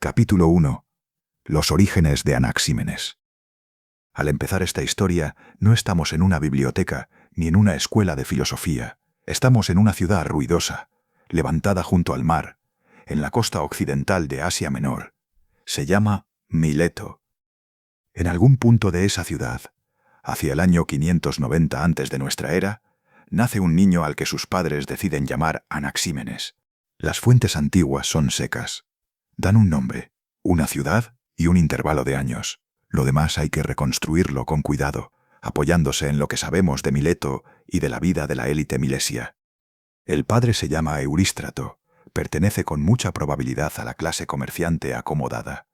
Capítulo 1. Los orígenes de Anaxímenes. Al empezar esta historia, no estamos en una biblioteca ni en una escuela de filosofía. Estamos en una ciudad ruidosa, levantada junto al mar, en la costa occidental de Asia Menor. Se llama Mileto. En algún punto de esa ciudad, hacia el año 590 antes de nuestra era, nace un niño al que sus padres deciden llamar Anaxímenes. Las fuentes antiguas son secas. Dan un nombre, una ciudad y un intervalo de años. Lo demás hay que reconstruirlo con cuidado, apoyándose en lo que sabemos de Mileto y de la vida de la élite milesia. El padre se llama Eurístrato, pertenece con mucha probabilidad a la clase comerciante acomodada.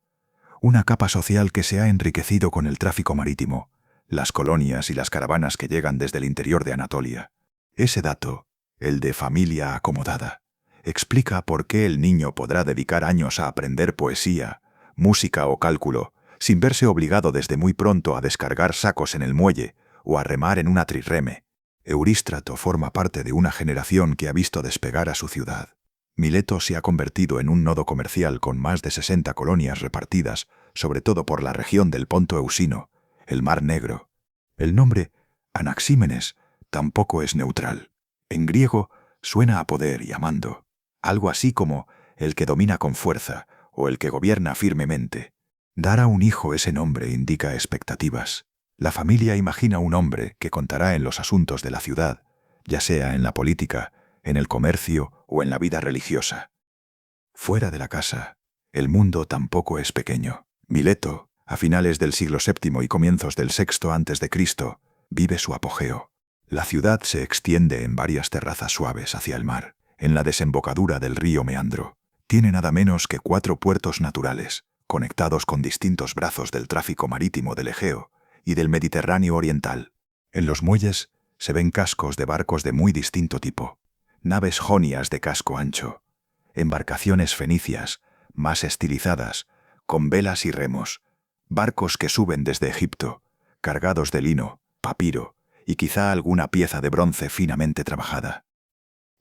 Una capa social que se ha enriquecido con el tráfico marítimo, las colonias y las caravanas que llegan desde el interior de Anatolia. Ese dato, el de familia acomodada, explica por qué el niño podrá dedicar años a aprender poesía, música o cálculo, sin verse obligado desde muy pronto a descargar sacos en el muelle o a remar en una trirreme. Eurístrato forma parte de una generación que ha visto despegar a su ciudad. Mileto se ha convertido en un nodo comercial con más de 60 colonias repartidas, sobre todo por la región del Ponto Eusino, el Mar Negro. El nombre Anaxímenes tampoco es neutral. En griego suena a poder y a mando, algo así como el que domina con fuerza o el que gobierna firmemente. Dar a un hijo ese nombre indica expectativas. La familia imagina un hombre que contará en los asuntos de la ciudad, ya sea en la política, en el comercio o en la vida religiosa. Fuera de la casa, el mundo tampoco es pequeño. Mileto, a finales del siglo VII y comienzos del VI a.C., vive su apogeo. La ciudad se extiende en varias terrazas suaves hacia el mar, en la desembocadura del río Meandro. Tiene nada menos que 4 puertos naturales, conectados con distintos brazos del tráfico marítimo del Egeo y del Mediterráneo oriental. En los muelles se ven cascos de barcos de muy distinto tipo, naves jonias de casco ancho, embarcaciones fenicias, más estilizadas, con velas y remos, barcos que suben desde Egipto, cargados de lino, papiro y quizá alguna pieza de bronce finamente trabajada.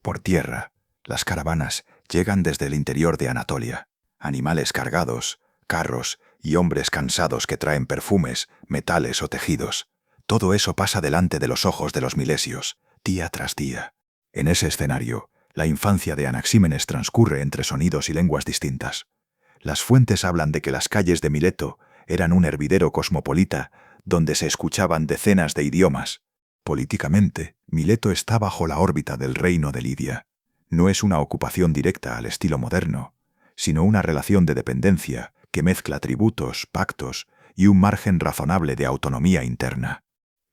Por tierra, las caravanas llegan desde el interior de Anatolia, animales cargados, carros y hombres cansados que traen perfumes, metales o tejidos. Todo eso pasa delante de los ojos de los milesios, día tras día. En ese escenario, la infancia de Anaxímenes transcurre entre sonidos y lenguas distintas. Las fuentes hablan de que las calles de Mileto eran un hervidero cosmopolita donde se escuchaban decenas de idiomas. Políticamente, Mileto está bajo la órbita del reino de Lidia. No es una ocupación directa al estilo moderno, sino una relación de dependencia que mezcla tributos, pactos y un margen razonable de autonomía interna.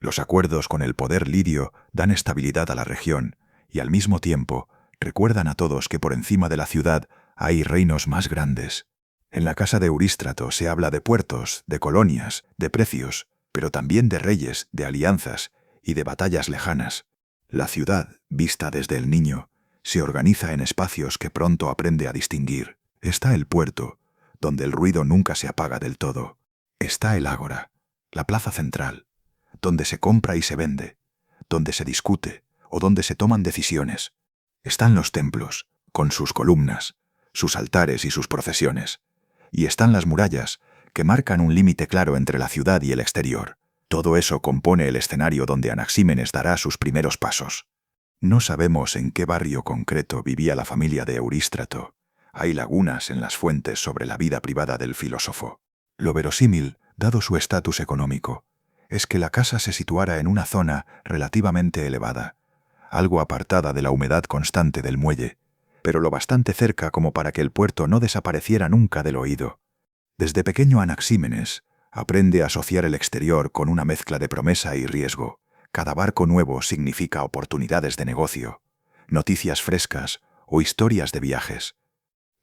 Los acuerdos con el poder lidio dan estabilidad a la región y al mismo tiempo recuerdan a todos que por encima de la ciudad hay reinos más grandes. En la casa de Eurístrato se habla de puertos, de colonias, de precios, pero también de reyes, de alianzas y de batallas lejanas. La ciudad, vista desde el niño, se organiza en espacios que pronto aprende a distinguir. Está el puerto, donde el ruido nunca se apaga del todo. Está el ágora, la plaza central, donde se compra y se vende, donde se discute o donde se toman decisiones. Están los templos, con sus columnas, sus altares y sus procesiones. Y están las murallas, que marcan un límite claro entre la ciudad y el exterior. Todo eso compone el escenario donde Anaxímenes dará sus primeros pasos. No sabemos en qué barrio concreto vivía la familia de Eurístrato. Hay lagunas en las fuentes sobre la vida privada del filósofo. Lo verosímil, dado su estatus económico, es que la casa se situara en una zona relativamente elevada, algo apartada de la humedad constante del muelle, pero lo bastante cerca como para que el puerto no desapareciera nunca del oído. Desde pequeño Anaxímenes aprende a asociar el exterior con una mezcla de promesa y riesgo. Cada barco nuevo significa oportunidades de negocio, noticias frescas o historias de viajes.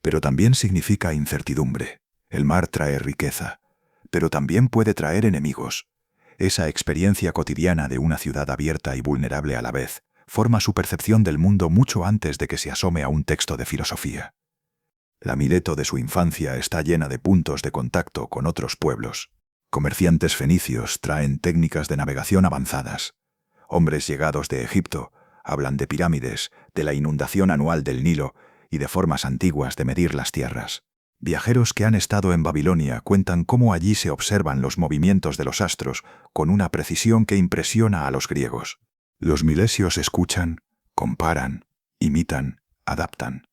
Pero también significa incertidumbre. El mar trae riqueza, pero también puede traer enemigos. Esa experiencia cotidiana de una ciudad abierta y vulnerable a la vez forma su percepción del mundo mucho antes de que se asome a un texto de filosofía. La Mileto de su infancia está llena de puntos de contacto con otros pueblos. Comerciantes fenicios traen técnicas de navegación avanzadas. Hombres llegados de Egipto hablan de pirámides, de la inundación anual del Nilo y de formas antiguas de medir las tierras. Viajeros que han estado en Babilonia cuentan cómo allí se observan los movimientos de los astros con una precisión que impresiona a los griegos. Los milesios escuchan, comparan, imitan, adaptan.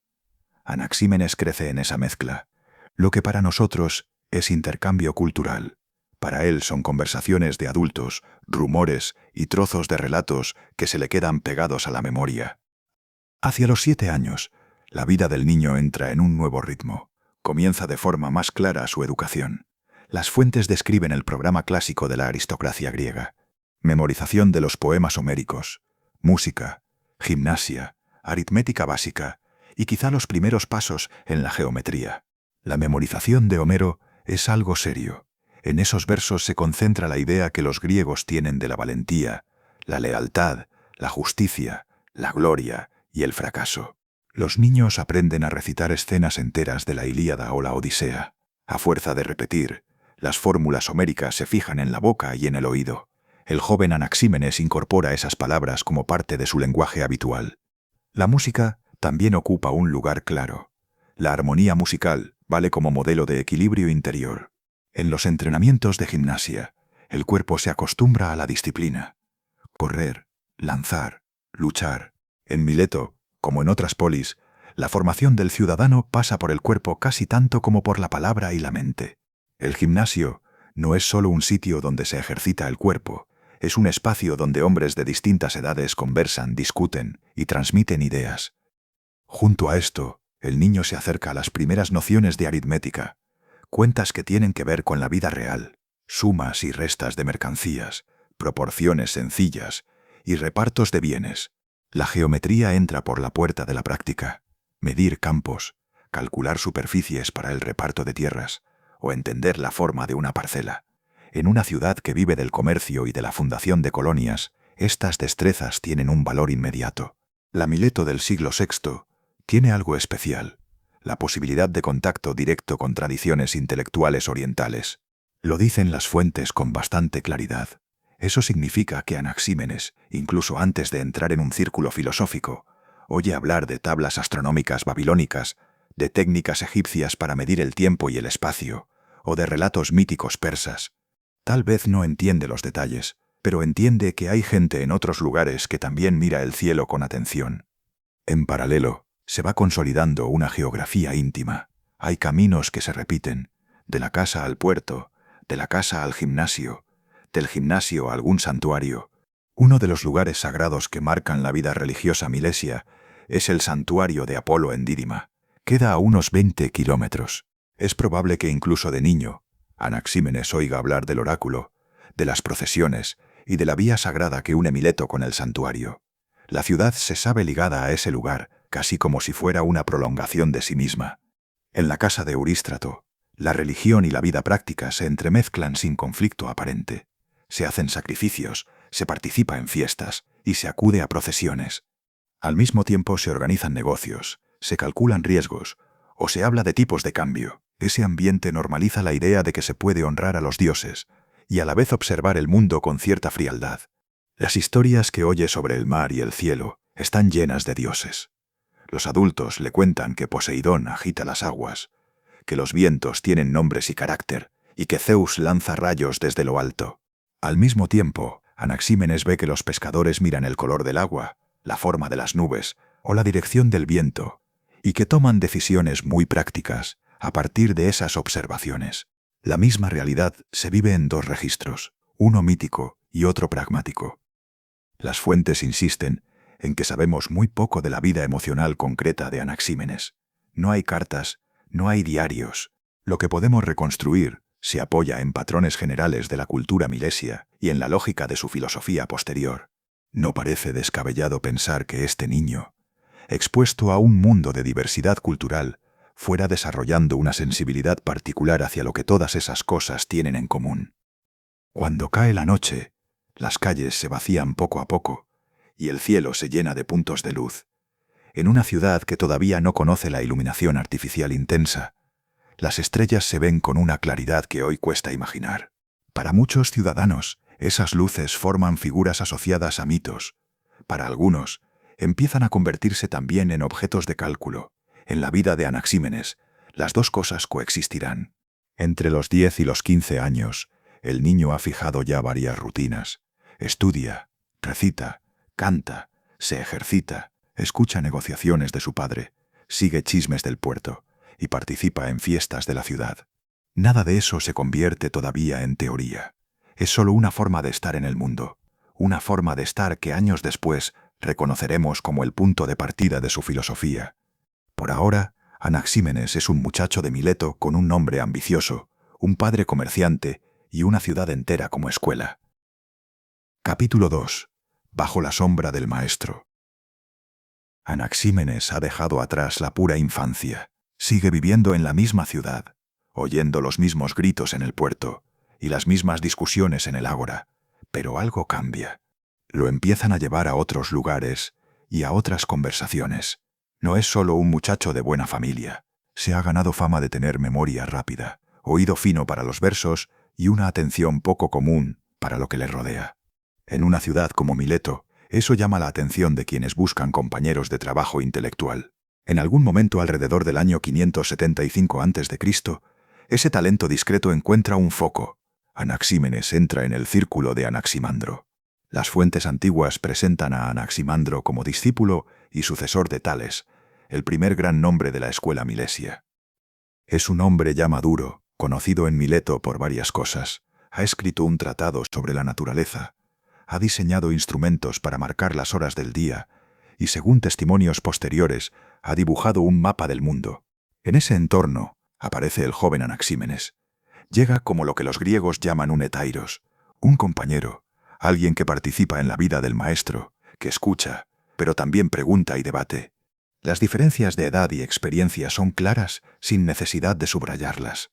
Anaxímenes crece en esa mezcla. Lo que para nosotros es intercambio cultural, para él son conversaciones de adultos, rumores y trozos de relatos que se le quedan pegados a la memoria. Hacia los 7 años, la vida del niño entra en un nuevo ritmo. Comienza de forma más clara su educación. Las fuentes describen el programa clásico de la aristocracia griega. Memorización de los poemas homéricos, música, gimnasia, aritmética básica y quizá los primeros pasos en la geometría. La memorización de Homero es algo serio. En esos versos se concentra la idea que los griegos tienen de la valentía, la lealtad, la justicia, la gloria y el fracaso. Los niños aprenden a recitar escenas enteras de la Ilíada o la Odisea. A fuerza de repetir, las fórmulas homéricas se fijan en la boca y en el oído. El joven Anaxímenes incorpora esas palabras como parte de su lenguaje habitual. La música también ocupa un lugar claro. La armonía musical vale como modelo de equilibrio interior. En los entrenamientos de gimnasia, el cuerpo se acostumbra a la disciplina. Correr, lanzar, luchar. En Mileto, como en otras polis, la formación del ciudadano pasa por el cuerpo casi tanto como por la palabra y la mente. El gimnasio no es solo un sitio donde se ejercita el cuerpo, es un espacio donde hombres de distintas edades conversan, discuten y transmiten ideas. Junto a esto, el niño se acerca a las primeras nociones de aritmética, cuentas que tienen que ver con la vida real, sumas y restas de mercancías, proporciones sencillas y repartos de bienes. La geometría entra por la puerta de la práctica. Medir campos, calcular superficies para el reparto de tierras o entender la forma de una parcela. En una ciudad que vive del comercio y de la fundación de colonias, estas destrezas tienen un valor inmediato. La Mileto del siglo VI tiene algo especial, la posibilidad de contacto directo con tradiciones intelectuales orientales. Lo dicen las fuentes con bastante claridad. Eso significa que Anaxímenes, incluso antes de entrar en un círculo filosófico, oye hablar de tablas astronómicas babilónicas, de técnicas egipcias para medir el tiempo y el espacio, o de relatos míticos persas. Tal vez no entiende los detalles, pero entiende que hay gente en otros lugares que también mira el cielo con atención. En paralelo, se va consolidando una geografía íntima. Hay caminos que se repiten, de la casa al puerto, de la casa al gimnasio, del gimnasio a algún santuario. Uno de los lugares sagrados que marcan la vida religiosa milesia es el santuario de Apolo en Dídima. Queda a unos 20 kilómetros. Es probable que incluso de niño, Anaxímenes oiga hablar del oráculo, de las procesiones y de la vía sagrada que une Mileto con el santuario. La ciudad se sabe ligada a ese lugar, casi como si fuera una prolongación de sí misma. En la casa de Eurístrato, la religión y la vida práctica se entremezclan sin conflicto aparente. Se hacen sacrificios, se participa en fiestas y se acude a procesiones. Al mismo tiempo se organizan negocios, se calculan riesgos o se habla de tipos de cambio. Ese ambiente normaliza la idea de que se puede honrar a los dioses y a la vez observar el mundo con cierta frialdad. Las historias que oye sobre el mar y el cielo están llenas de dioses. Los adultos le cuentan que Poseidón agita las aguas, que los vientos tienen nombres y carácter y que Zeus lanza rayos desde lo alto. Al mismo tiempo, Anaxímenes ve que los pescadores miran el color del agua, la forma de las nubes o la dirección del viento, y que toman decisiones muy prácticas a partir de esas observaciones. La misma realidad se vive en dos registros, uno mítico y otro pragmático. Las fuentes insisten en que sabemos muy poco de la vida emocional concreta de Anaxímenes. No hay cartas, no hay diarios. Lo que podemos reconstruir se apoya en patrones generales de la cultura milesia y en la lógica de su filosofía posterior. No parece descabellado pensar que este niño, expuesto a un mundo de diversidad cultural, fuera desarrollando una sensibilidad particular hacia lo que todas esas cosas tienen en común. Cuando cae la noche, las calles se vacían poco a poco y el cielo se llena de puntos de luz. En una ciudad que todavía no conoce la iluminación artificial intensa, las estrellas se ven con una claridad que hoy cuesta imaginar. Para muchos ciudadanos, esas luces forman figuras asociadas a mitos. Para algunos, empiezan a convertirse también en objetos de cálculo. En la vida de Anaxímenes, Las dos cosas coexistirán. Entre los 10 y los 15 años, el niño ha fijado ya varias rutinas. Estudia, recita, canta, se ejercita, escucha negociaciones de su padre, sigue chismes del puerto y participa en fiestas de la ciudad. Nada de eso se convierte todavía en teoría. Es solo una forma de estar en el mundo, una forma de estar que años después reconoceremos como el punto de partida de su filosofía. Por ahora, Anaxímenes es un muchacho de Mileto con un nombre ambicioso, un padre comerciante y una ciudad entera como escuela. Capítulo 2. Bajo la sombra del maestro. Anaxímenes ha dejado atrás la pura infancia. Sigue viviendo en la misma ciudad, oyendo los mismos gritos en el puerto y las mismas discusiones en el ágora. Pero algo cambia. Lo empiezan a llevar a otros lugares y a otras conversaciones. No es solo un muchacho de buena familia. Se ha ganado fama de tener memoria rápida, oído fino para los versos y una atención poco común para lo que le rodea. En una ciudad como Mileto, eso llama la atención de quienes buscan compañeros de trabajo intelectual. En algún momento alrededor del año 575 a.C., ese talento discreto encuentra un foco. Anaxímenes entra en el círculo de Anaximandro. Las fuentes antiguas presentan a Anaximandro como discípulo y sucesor de Tales, el primer gran nombre de la escuela milesia. Es un hombre ya maduro, conocido en Mileto por varias cosas. Ha escrito un tratado sobre la naturaleza, ha diseñado instrumentos para marcar las horas del día y, según testimonios posteriores, ha dibujado un mapa del mundo. En ese entorno aparece el joven Anaxímenes. Llega como lo que los griegos llaman un etairos, un compañero, alguien que participa en la vida del maestro, que escucha, pero también pregunta y debate. Las diferencias de edad y experiencia son claras sin necesidad de subrayarlas.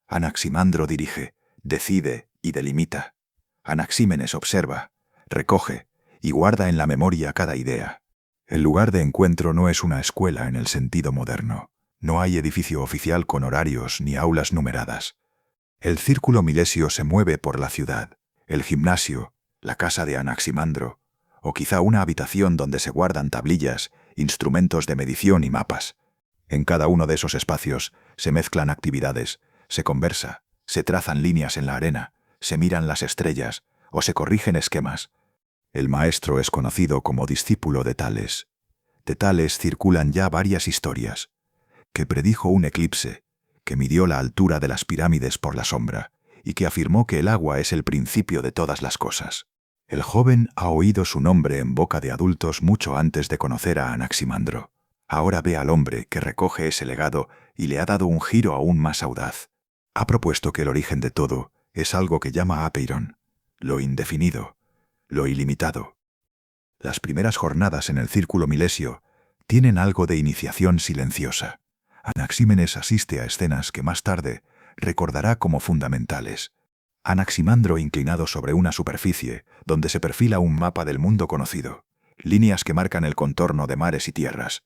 Anaximandro dirige, decide y delimita. Anaxímenes observa, recoge y guarda en la memoria cada idea. El lugar de encuentro no es una escuela en el sentido moderno. No hay edificio oficial con horarios ni aulas numeradas. El círculo milesio se mueve por la ciudad, el gimnasio, la casa de Anaximandro, o quizá una habitación donde se guardan tablillas, instrumentos de medición y mapas. En cada uno de esos espacios se mezclan actividades, se conversa, se trazan líneas en la arena, se miran las estrellas o se corrigen esquemas. El maestro es conocido como discípulo de Tales. De Tales circulan ya varias historias. Que predijo un eclipse, que midió la altura de las pirámides por la sombra y que afirmó que el agua es el principio de todas las cosas. El joven ha oído su nombre en boca de adultos mucho antes de conocer a Anaximandro. Ahora ve al hombre que recoge ese legado y le ha dado un giro aún más audaz. Ha propuesto que el origen de todo es algo que llama apeiron, lo indefinido, lo ilimitado. Las primeras jornadas en el círculo milesio tienen algo de iniciación silenciosa. Anaxímenes asiste a escenas que más tarde recordará como fundamentales. Anaximandro inclinado sobre una superficie donde se perfila un mapa del mundo conocido, líneas que marcan el contorno de mares y tierras,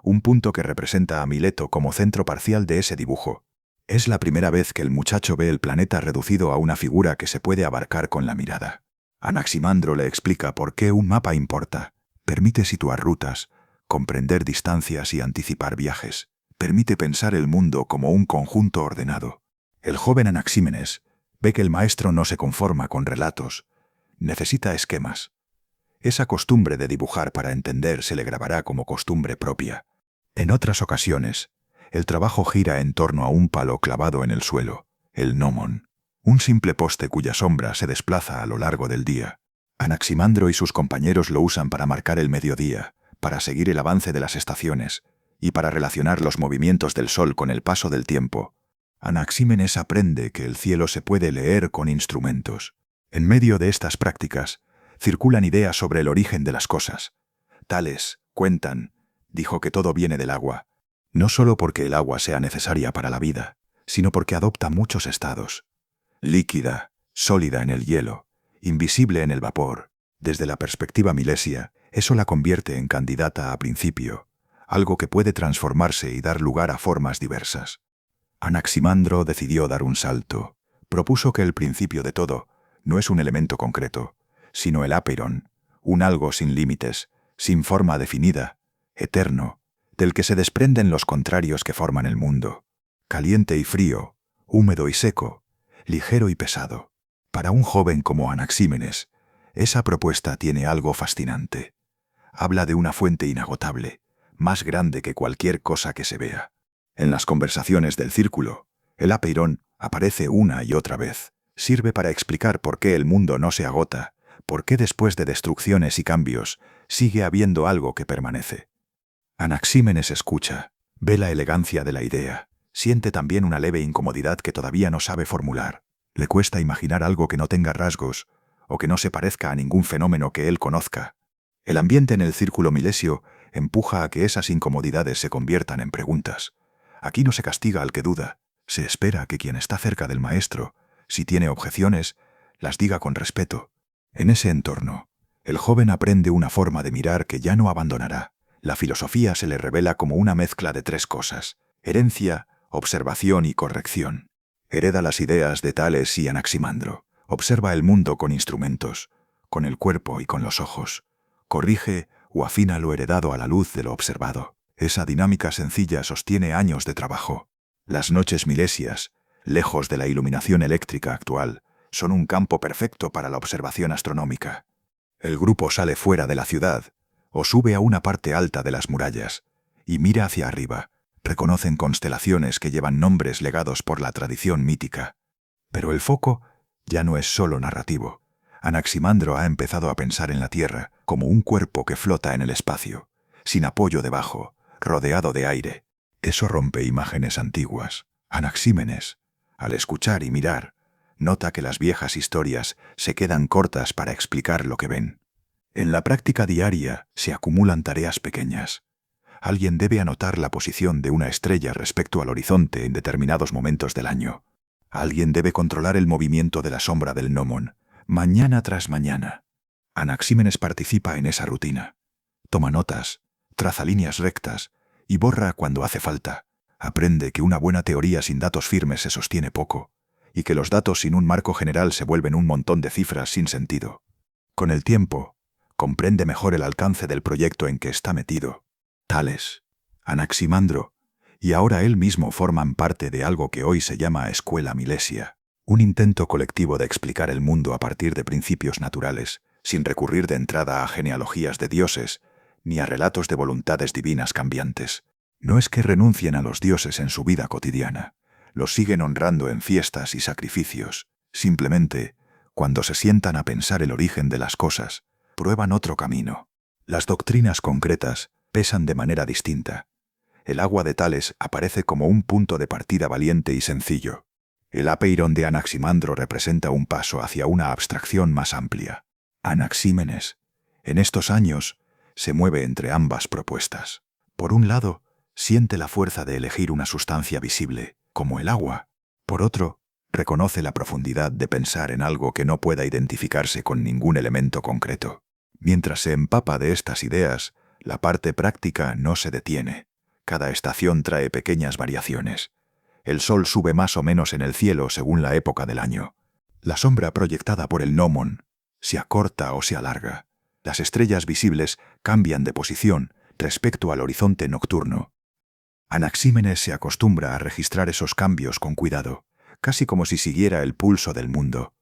un punto que representa a Mileto como centro parcial de ese dibujo. Es la primera vez que el muchacho ve el planeta reducido a una figura que se puede abarcar con la mirada. Anaximandro le explica por qué un mapa importa. Permite situar rutas, comprender distancias y anticipar viajes. Permite pensar el mundo como un conjunto ordenado. El joven Anaxímenes ve que el maestro no se conforma con relatos. Necesita esquemas. Esa costumbre de dibujar para entender se le grabará como costumbre propia. En otras ocasiones, el trabajo gira en torno a un palo clavado en el suelo, el gnomon, un simple poste cuya sombra se desplaza a lo largo del día. Anaximandro y sus compañeros lo usan para marcar el mediodía, para seguir el avance de las estaciones y para relacionar los movimientos del sol con el paso del tiempo. Anaxímenes aprende que el cielo se puede leer con instrumentos. En medio de estas prácticas, circulan ideas sobre el origen de las cosas. Tales, cuentan, dijo que todo viene del agua, no solo porque el agua sea necesaria para la vida, sino porque adopta muchos estados. Líquida, sólida en el hielo, invisible en el vapor. Desde la perspectiva milesia, eso la convierte en candidata a principio, algo que puede transformarse y dar lugar a formas diversas. Anaximandro decidió dar un salto. Propuso que el principio de todo no es un elemento concreto, sino el apeiron, un algo sin límites, sin forma definida, eterno, del que se desprenden los contrarios que forman el mundo. caliente y frío, húmedo y seco, ligero y pesado. Para un joven como Anaxímenes, esa propuesta tiene algo fascinante. Habla de una fuente inagotable, más grande que cualquier cosa que se vea. En las conversaciones del círculo, el apeirón aparece una y otra vez. Sirve para explicar por qué el mundo no se agota, por qué después de destrucciones y cambios sigue habiendo algo que permanece. Anaxímenes escucha, ve la elegancia de la idea, siente también una leve incomodidad que todavía no sabe formular. Le cuesta imaginar algo que no tenga rasgos o que no se parezca a ningún fenómeno que él conozca. El ambiente en el círculo milesio empuja a que esas incomodidades se conviertan en preguntas. Aquí no se castiga al que duda, se espera que quien está cerca del maestro, si tiene objeciones, las diga con respeto. En ese entorno, el joven aprende una forma de mirar que ya no abandonará. La filosofía se le revela como una mezcla de tres cosas: herencia, observación y corrección. Hereda las ideas de Tales y Anaximandro. Observa el mundo con instrumentos, con el cuerpo y con los ojos. Corrige o afina lo heredado a la luz de lo observado. Esa dinámica sencilla sostiene años de trabajo. Las noches milesias, lejos de la iluminación eléctrica actual, son un campo perfecto para la observación astronómica. El grupo sale fuera de la ciudad o sube a una parte alta de las murallas y mira hacia arriba. Reconocen constelaciones que llevan nombres legados por la tradición mítica. Pero el foco ya no es solo narrativo. Anaximandro ha empezado a pensar en la Tierra como un cuerpo que flota en el espacio, sin apoyo debajo, rodeado de aire. Eso rompe imágenes antiguas. Anaxímenes, al escuchar y mirar, nota que las viejas historias se quedan cortas para explicar lo que ven. En la práctica diaria se acumulan tareas pequeñas. Alguien debe anotar la posición de una estrella respecto al horizonte en determinados momentos del año. Alguien debe controlar el movimiento de la sombra del gnomon, mañana tras mañana. Anaxímenes participa en esa rutina. Toma notas, traza líneas rectas y borra cuando hace falta. Aprende que una buena teoría sin datos firmes se sostiene poco, y que los datos sin un marco general se vuelven un montón de cifras sin sentido. Con el tiempo, comprende mejor el alcance del proyecto en que está metido. Tales, Anaximandro, y ahora él mismo forman parte de algo que hoy se llama Escuela Milesia, un intento colectivo de explicar el mundo a partir de principios naturales, sin recurrir de entrada a genealogías de dioses, ni a relatos de voluntades divinas cambiantes. No es que renuncien a los dioses en su vida cotidiana, los siguen honrando en fiestas y sacrificios. Simplemente, cuando se sientan a pensar el origen de las cosas, prueban otro camino. Las doctrinas concretas pesan de manera distinta. El agua de Tales aparece como un punto de partida valiente y sencillo. El apeirón de Anaximandro representa un paso hacia una abstracción más amplia. Anaxímenes, en estos años, se mueve entre ambas propuestas. Por un lado, siente la fuerza de elegir una sustancia visible, como el agua. Por otro, reconoce la profundidad de pensar en algo que no pueda identificarse con ningún elemento concreto. Mientras se empapa de estas ideas, la parte práctica no se detiene. Cada estación trae pequeñas variaciones. El sol sube más o menos en el cielo según la época del año. La sombra proyectada por el gnomon se acorta o se alarga. Las estrellas visibles cambian de posición respecto al horizonte nocturno. Anaxímenes se acostumbra a registrar esos cambios con cuidado, casi como si siguiera el pulso del mundo.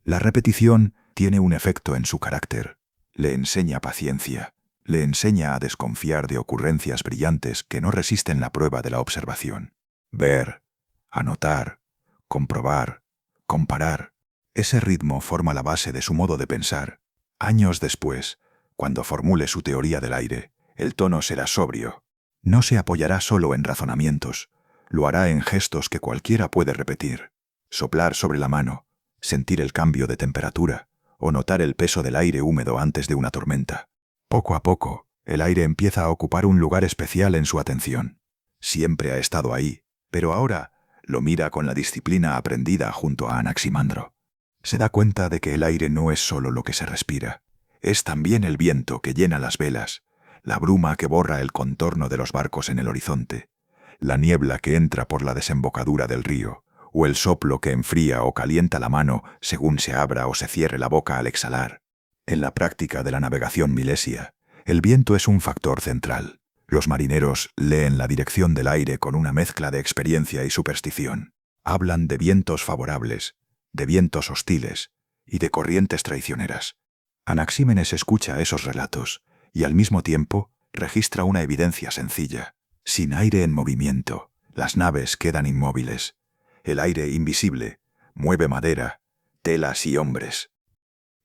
La repetición tiene un efecto en su carácter. Le enseña paciencia. Le enseña a desconfiar de ocurrencias brillantes que no resisten la prueba de la observación. Ver, anotar, comprobar, comparar. Ese ritmo forma la base de su modo de pensar. Años después, cuando formule su teoría del aire, el tono será sobrio. No se apoyará solo en razonamientos, lo hará en gestos que cualquiera puede repetir. Soplar sobre la mano, sentir el cambio de temperatura, o notar el peso del aire húmedo antes de una tormenta. Poco a poco, el aire empieza a ocupar un lugar especial en su atención. Siempre ha estado ahí, pero ahora lo mira con la disciplina aprendida junto a Anaximandro. Se da cuenta de que el aire no es solo lo que se respira, es también el viento que llena las velas, la bruma que borra el contorno de los barcos en el horizonte, la niebla que entra por la desembocadura del río, o el soplo que enfría o calienta la mano según se abra o se cierre la boca al exhalar. En la práctica de la navegación milesia, el viento es un factor central. Los marineros leen la dirección del aire con una mezcla de experiencia y superstición. Hablan de vientos favorables, de vientos hostiles y de corrientes traicioneras. Anaxímenes escucha esos relatos y al mismo tiempo registra una evidencia sencilla. Sin aire en movimiento, las naves quedan inmóviles. El aire invisible mueve madera, telas y hombres.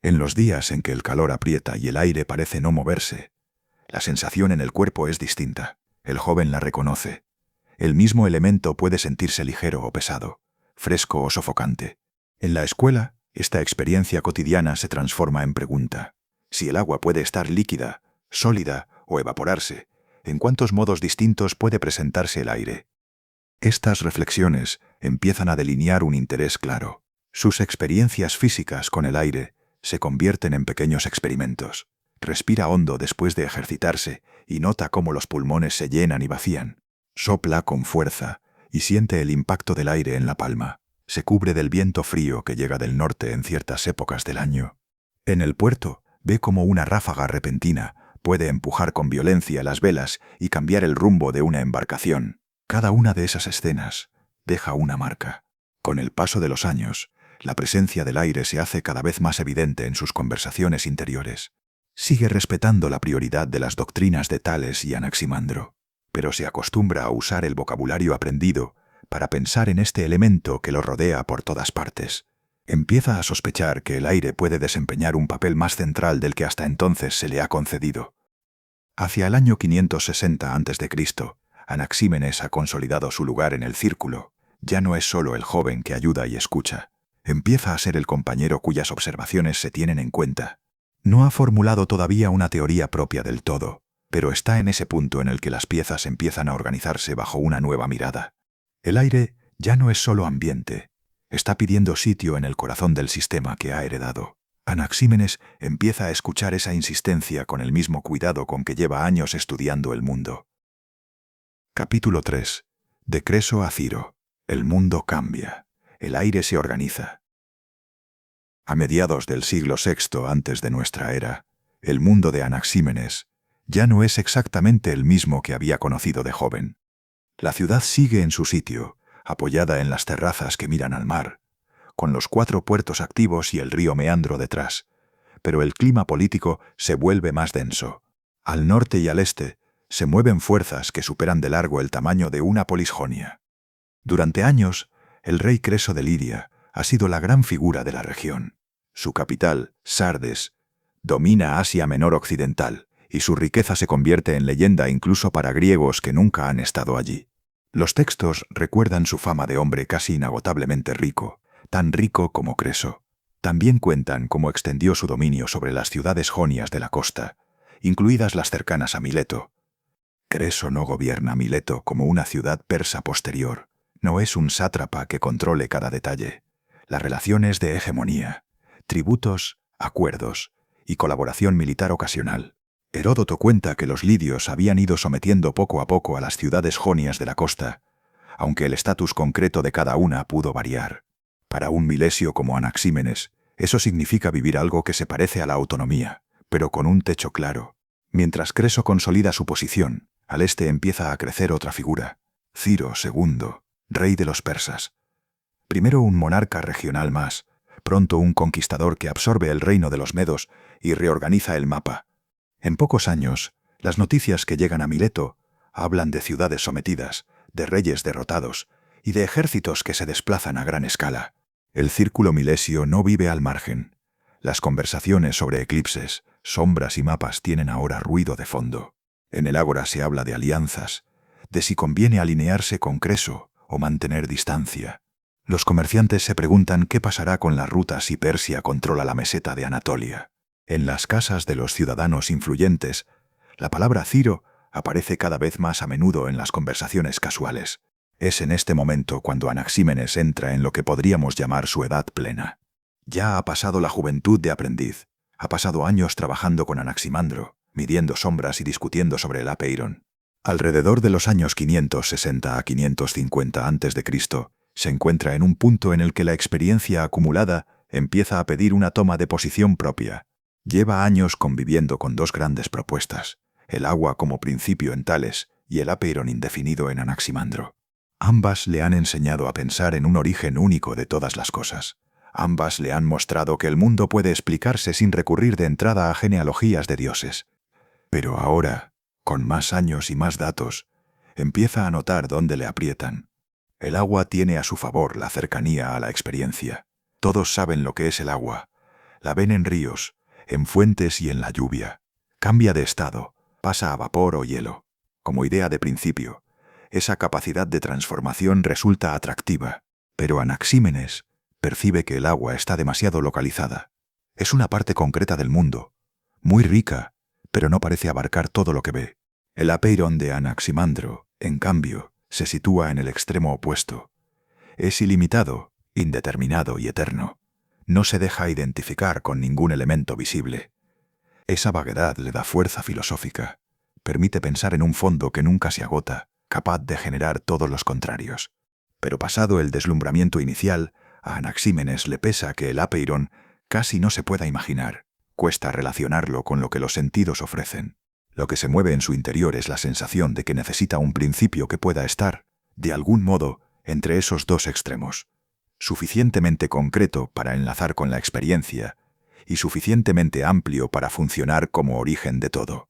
En los días en que el calor aprieta y el aire parece no moverse, la sensación en el cuerpo es distinta. El joven la reconoce. El mismo elemento puede sentirse ligero o pesado, fresco o sofocante. En la escuela, esta experiencia cotidiana se transforma en pregunta. Si el agua puede estar líquida, sólida o evaporarse, ¿en cuántos modos distintos puede presentarse el aire? Estas reflexiones empiezan a delinear un interés claro. Sus experiencias físicas con el aire se convierten en pequeños experimentos. Respira hondo después de ejercitarse y nota cómo los pulmones se llenan y vacían. Sopla con fuerza y siente el impacto del aire en la palma. Se cubre del viento frío que llega del norte en ciertas épocas del año. En el puerto, ve cómo una ráfaga repentina puede empujar con violencia las velas y cambiar el rumbo de una embarcación. Cada una de esas escenas deja una marca. Con el paso de los años, la presencia del aire se hace cada vez más evidente en sus conversaciones interiores. Sigue respetando la prioridad de las doctrinas de Tales y Anaximandro, pero se acostumbra a usar el vocabulario aprendido para pensar en este elemento que lo rodea por todas partes. Empieza a sospechar que el aire puede desempeñar un papel más central del que hasta entonces se le ha concedido. Hacia el año 560 a.C., Anaxímenes ha consolidado su lugar en el círculo. Ya no es solo el joven que ayuda y escucha. Empieza a ser el compañero cuyas observaciones se tienen en cuenta. No ha formulado todavía una teoría propia del todo, pero está en ese punto en el que las piezas empiezan a organizarse bajo una nueva mirada. El aire ya no es solo ambiente. Está pidiendo sitio en el corazón del sistema que ha heredado. Anaxímenes empieza a escuchar esa insistencia con el mismo cuidado con que lleva años estudiando el mundo. Capítulo 3. De Creso a Ciro. El mundo cambia. El aire se organiza. A mediados del siglo VI antes de nuestra era, el mundo de Anaxímenes ya no es exactamente el mismo que había conocido de joven. La ciudad sigue en su sitio, apoyada en las terrazas que miran al mar, con los 4 puertos activos y el río Meandro detrás, pero el clima político se vuelve más denso. Al norte y al este se mueven fuerzas que superan de largo el tamaño de una polis jonia. Durante años, el rey Creso de Lidia ha sido la gran figura de la región. Su capital, Sardes, domina Asia Menor Occidental, y su riqueza se convierte en leyenda incluso para griegos que nunca han estado allí. Los textos recuerdan su fama de hombre casi inagotablemente rico, tan rico como Creso. También cuentan cómo extendió su dominio sobre las ciudades jonias de la costa, incluidas las cercanas a Mileto. Creso no gobierna Mileto como una ciudad persa posterior. No es un sátrapa que controle cada detalle. Las relaciones de hegemonía, tributos, acuerdos y colaboración militar ocasional. Heródoto cuenta que los lidios habían ido sometiendo poco a poco a las ciudades jonias de la costa, aunque el estatus concreto de cada una pudo variar. Para un milesio como Anaxímenes, eso significa vivir algo que se parece a la autonomía, pero con un techo claro. Mientras Creso consolida su posición, al este empieza a crecer otra figura, Ciro II, rey de los persas. Primero un monarca regional más, pronto un conquistador que absorbe el reino de los medos y reorganiza el mapa. En pocos años, las noticias que llegan a Mileto hablan de ciudades sometidas, de reyes derrotados y de ejércitos que se desplazan a gran escala. El círculo milesio no vive al margen. Las conversaciones sobre eclipses, sombras y mapas tienen ahora ruido de fondo. En el ágora se habla de alianzas, de si conviene alinearse con Creso o mantener distancia. Los comerciantes se preguntan qué pasará con las rutas si Persia controla la meseta de Anatolia. En las casas de los ciudadanos influyentes, la palabra Ciro aparece cada vez más a menudo en las conversaciones casuales. Es en este momento cuando Anaxímenes entra en lo que podríamos llamar su edad plena. Ya ha pasado la juventud de aprendiz, ha pasado años trabajando con Anaximandro, midiendo sombras y discutiendo sobre el apeiron. Alrededor de los años 560 a 550 a.C., se encuentra en un punto en el que la experiencia acumulada empieza a pedir una toma de posición propia. Lleva años conviviendo con 2 grandes propuestas, el agua como principio en Tales y el apeiron indefinido en Anaximandro. Ambas le han enseñado a pensar en un origen único de todas las cosas. Ambas le han mostrado que el mundo puede explicarse sin recurrir de entrada a genealogías de dioses. Pero ahora, con más años y más datos, empieza a notar dónde le aprietan. El agua tiene a su favor la cercanía a la experiencia. Todos saben lo que es el agua. La ven en ríos, en fuentes y en la lluvia. Cambia de estado, pasa a vapor o hielo. Como idea de principio, esa capacidad de transformación resulta atractiva. Pero Anaxímenes percibe que el agua está demasiado localizada. Es una parte concreta del mundo, muy rica, pero no parece abarcar todo lo que ve. El apeiron de Anaximandro, en cambio, se sitúa en el extremo opuesto. Es ilimitado, indeterminado y eterno. No se deja identificar con ningún elemento visible. Esa vaguedad le da fuerza filosófica. Permite pensar en un fondo que nunca se agota, capaz de generar todos los contrarios. Pero pasado el deslumbramiento inicial, a Anaxímenes le pesa que el apeiron casi no se pueda imaginar. Cuesta relacionarlo con lo que los sentidos ofrecen. Lo que se mueve en su interior es la sensación de que necesita un principio que pueda estar, de algún modo, entre esos dos extremos. Suficientemente concreto para enlazar con la experiencia y suficientemente amplio para funcionar como origen de todo.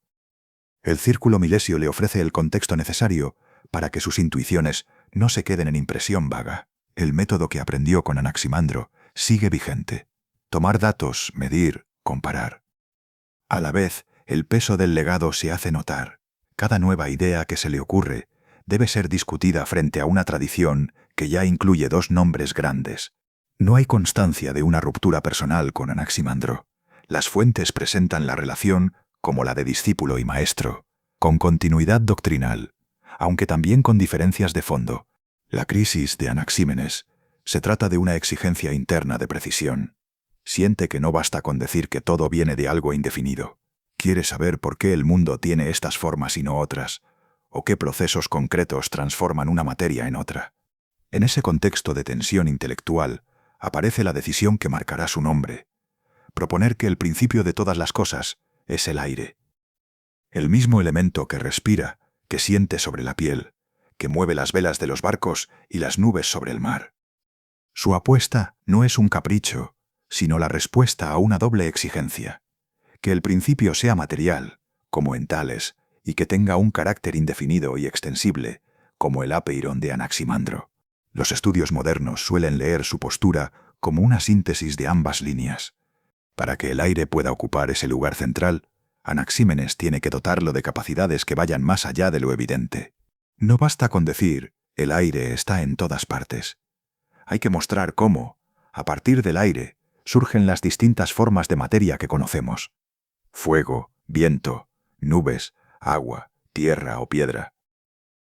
El círculo milesio le ofrece el contexto necesario para que sus intuiciones no se queden en impresión vaga. El método que aprendió con Anaximandro sigue vigente. Tomar datos, medir, comparar. A la vez, el peso del legado se hace notar. Cada nueva idea que se le ocurre debe ser discutida frente a una tradición que ya incluye dos nombres grandes. No hay constancia de una ruptura personal con Anaximandro. Las fuentes presentan la relación como la de discípulo y maestro, con continuidad doctrinal, aunque también con diferencias de fondo. La crisis de Anaxímenes se trata de una exigencia interna de precisión. Siente que no basta con decir que todo viene de algo indefinido. Quiere saber por qué el mundo tiene estas formas y no otras, o qué procesos concretos transforman una materia en otra. En ese contexto de tensión intelectual aparece la decisión que marcará su nombre: proponer que el principio de todas las cosas es el aire. El mismo elemento que respira, que siente sobre la piel, que mueve las velas de los barcos y las nubes sobre el mar. Su apuesta no es un capricho, sino la respuesta a una doble exigencia: que el principio sea material, como en Tales, y que tenga un carácter indefinido y extensible, como el apeiron de Anaximandro. Los estudios modernos suelen leer su postura como una síntesis de ambas líneas. Para que el aire pueda ocupar ese lugar central, Anaxímenes tiene que dotarlo de capacidades que vayan más allá de lo evidente. No basta con decir, el aire está en todas partes. Hay que mostrar cómo, a partir del aire, surgen las distintas formas de materia que conocemos: fuego, viento, nubes, agua, tierra o piedra.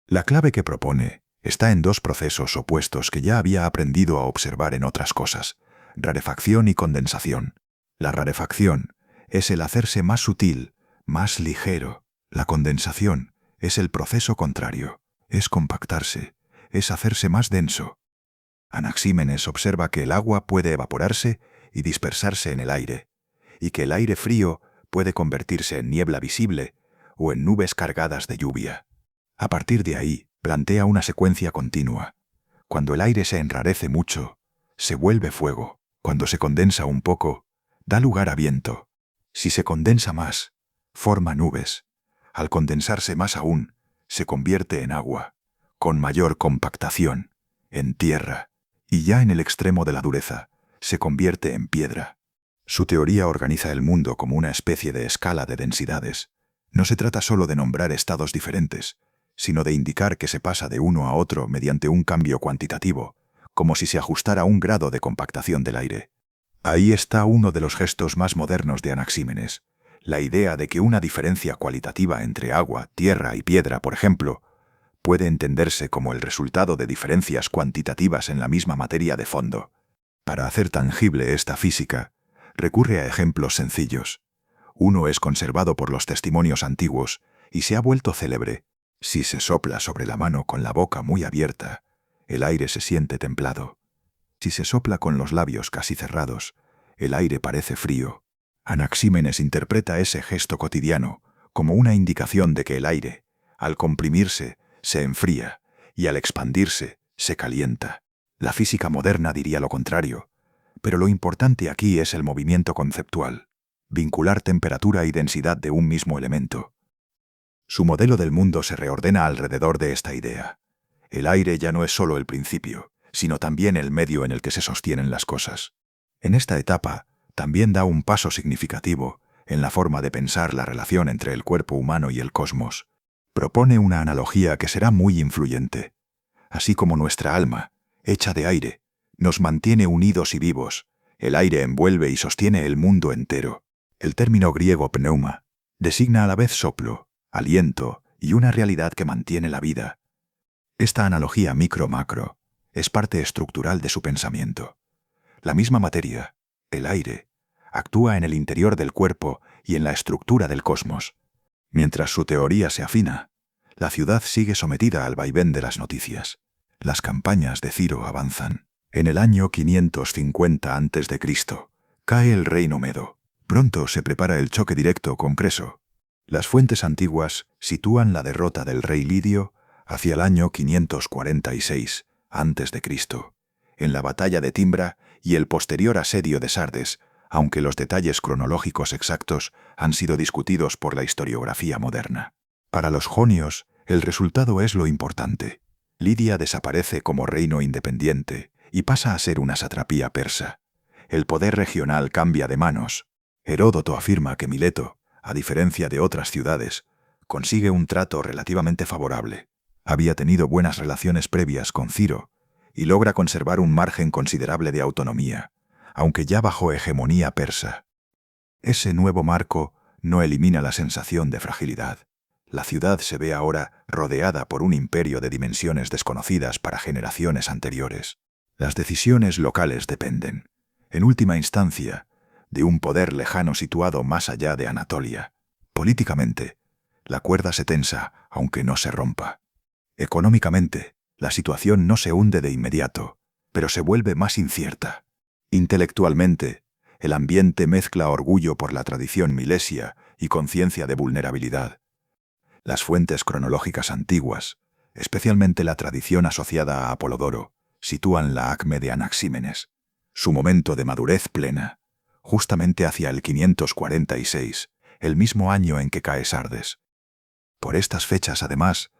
La clave que propone está en dos procesos opuestos que ya había aprendido a observar en otras cosas: rarefacción y condensación. La rarefacción es el hacerse más sutil, más ligero. La condensación es el proceso contrario, es compactarse, es hacerse más denso. Anaxímenes observa que el agua puede evaporarse y dispersarse en el aire, y que el aire frío puede convertirse en niebla visible o en nubes cargadas de lluvia. A partir de ahí, plantea una secuencia continua. Cuando el aire se enrarece mucho, se vuelve fuego. Cuando se condensa un poco, da lugar a viento. Si se condensa más, forma nubes. Al condensarse más aún, se convierte en agua, con mayor compactación, en tierra, y ya en el extremo de la dureza, se convierte en piedra. Su teoría organiza el mundo como una especie de escala de densidades. No se trata solo de nombrar estados diferentes, sino de indicar que se pasa de uno a otro mediante un cambio cuantitativo, como si se ajustara un grado de compactación del aire. Ahí está uno de los gestos más modernos de Anaxímenes: la idea de que una diferencia cualitativa entre agua, tierra y piedra, por ejemplo, puede entenderse como el resultado de diferencias cuantitativas en la misma materia de fondo. Para hacer tangible esta física, recurre a ejemplos sencillos. Uno es conservado por los testimonios antiguos y se ha vuelto célebre. Si se sopla sobre la mano con la boca muy abierta, el aire se siente templado. Si se sopla con los labios casi cerrados, el aire parece frío. Anaxímenes interpreta ese gesto cotidiano como una indicación de que el aire, al comprimirse, se enfría, y al expandirse, se calienta. La física moderna diría lo contrario, pero lo importante aquí es el movimiento conceptual, vincular temperatura y densidad de un mismo elemento. Su modelo del mundo se reordena alrededor de esta idea. El aire ya no es solo el principio, sino también el medio en el que se sostienen las cosas. En esta etapa, también da un paso significativo en la forma de pensar la relación entre el cuerpo humano y el cosmos. Propone una analogía que será muy influyente. Así como nuestra alma, hecha de aire, nos mantiene unidos y vivos, el aire envuelve y sostiene el mundo entero. El término griego pneuma designa a la vez soplo, aliento y una realidad que mantiene la vida. Esta analogía micro-macro es parte estructural de su pensamiento. La misma materia, el aire, actúa en el interior del cuerpo y en la estructura del cosmos. Mientras su teoría se afina, la ciudad sigue sometida al vaivén de las noticias. Las campañas de Ciro avanzan. En el año 550 a.C., cae el reino medo. Pronto se prepara el choque directo con Creso. Las fuentes antiguas sitúan la derrota del rey Lidio hacia el año 546 a.C., en la batalla de Timbra y el posterior asedio de Sardes, aunque los detalles cronológicos exactos han sido discutidos por la historiografía moderna. Para los jonios, el resultado es lo importante. Lidia desaparece como reino independiente y pasa a ser una satrapía persa. El poder regional cambia de manos. Heródoto afirma que Mileto, a diferencia de otras ciudades, consigue un trato relativamente favorable. Había tenido buenas relaciones previas con Ciro y logra conservar un margen considerable de autonomía, aunque ya bajo hegemonía persa. Ese nuevo marco no elimina la sensación de fragilidad. La ciudad se ve ahora rodeada por un imperio de dimensiones desconocidas para generaciones anteriores. Las decisiones locales dependen, en última instancia, de un poder lejano situado más allá de Anatolia. Políticamente, la cuerda se tensa, aunque no se rompa. Económicamente, la situación no se hunde de inmediato, pero se vuelve más incierta. Intelectualmente, el ambiente mezcla orgullo por la tradición milesia y conciencia de vulnerabilidad. Las fuentes cronológicas antiguas, especialmente la tradición asociada a Apolodoro, sitúan la acme de Anaxímenes, su momento de madurez plena, justamente hacia el 546, el mismo año en que cae Sardes. Por estas fechas, además,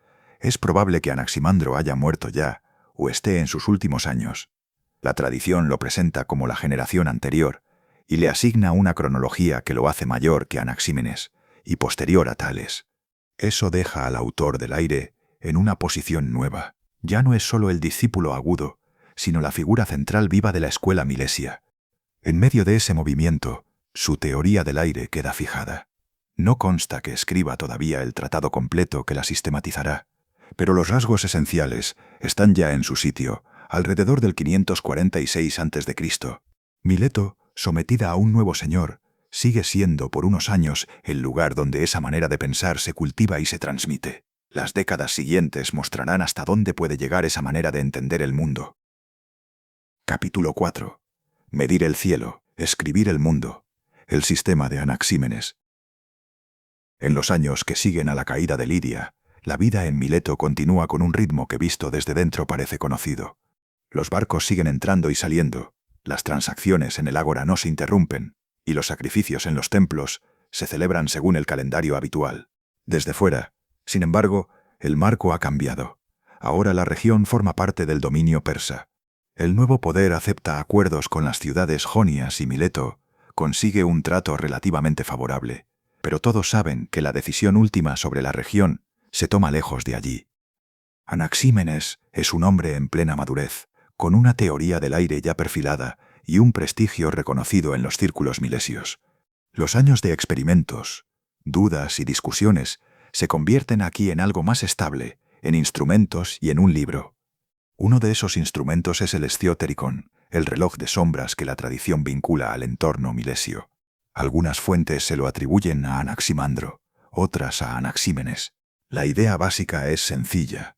es probable que Anaximandro haya muerto ya o esté en sus últimos años. La tradición lo presenta como la generación anterior y le asigna una cronología que lo hace mayor que Anaxímenes y posterior a Tales. Eso deja al autor del aire en una posición nueva. Ya no es solo el discípulo agudo, sino la figura central viva de la escuela milesia. En medio de ese movimiento, su teoría del aire queda fijada. No consta que escriba todavía el tratado completo que la sistematizará, pero los rasgos esenciales están ya en su sitio, alrededor del 546 a.C. Mileto, sometida a un nuevo señor, sigue siendo por unos años el lugar donde esa manera de pensar se cultiva y se transmite. Las décadas siguientes mostrarán hasta dónde puede llegar esa manera de entender el mundo. Capítulo 4. Medir el cielo, escribir el mundo. El sistema de Anaxímenes. En los años que siguen a la caída de Lidia, la vida en Mileto continúa con un ritmo que visto desde dentro parece conocido. Los barcos siguen entrando y saliendo, las transacciones en el ágora no se interrumpen, y los sacrificios en los templos se celebran según el calendario habitual. Desde fuera, sin embargo, el marco ha cambiado. Ahora la región forma parte del dominio persa. El nuevo poder acepta acuerdos con las ciudades jonias y Mileto, consigue un trato relativamente favorable, pero todos saben que la decisión última sobre la región se toma lejos de allí. Anaxímenes es un hombre en plena madurez, con una teoría del aire ya perfilada y un prestigio reconocido en los círculos milesios. Los años de experimentos, dudas y discusiones se convierten aquí en algo más estable, en instrumentos y en un libro. Uno de esos instrumentos es el Esciotericon, el reloj de sombras que la tradición vincula al entorno milesio. Algunas fuentes se lo atribuyen a Anaximandro, otras a Anaxímenes. La idea básica es sencilla.